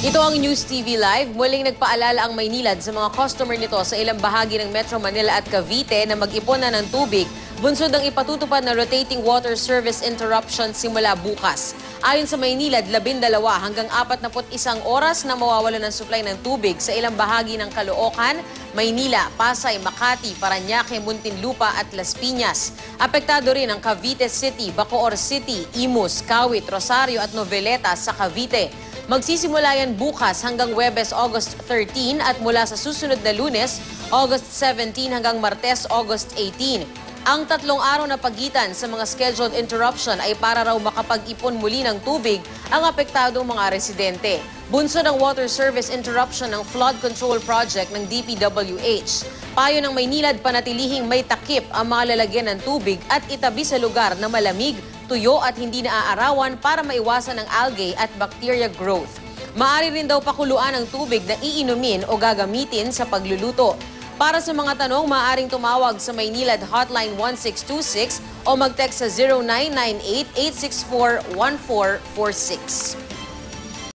Ito ang News TV Live. Muling nagpaalala ang Maynilad sa mga customer nito sa ilang bahagi ng Metro Manila at Cavite na mag-ipon na ng tubig. Bunsod ang ipatutupad na rotating water service interruption simula bukas. Ayon sa Maynilad, 12 hanggang 41 oras na mawawalan ng supply ng tubig sa ilang bahagi ng Caloocan, Maynila, Pasay, Makati, Parañaque, Muntinlupa at Las Piñas. Apektado rin ang Cavite City, Bacoor City, Imus, Kawit, Rosario at Noveleta sa Cavite. Magsisimula yan bukas hanggang Huwebes, August 13 at mula sa susunod na Lunes, August 17 hanggang Martes, August 18. Ang 3 araw na pagitan sa mga scheduled interruption ay para raw makapag-ipon muli ng tubig ang apektadong mga residente. Bunsod ng water service interruption ng flood control project ng DPWH. Payo ng Maynilad, panatilihing may takip ang mga lalagyan ng tubig at itabi sa lugar na malamig, tuyo at hindi naaarawan para maiwasan ang algae at bacteria growth. Maaari rin daw pakuluan ang tubig na iinumin o gagamitin sa pagluluto. Para sa mga tanong, maaaring tumawag sa Maynilad Hotline 1626 o mag-text sa 0998-864-1446.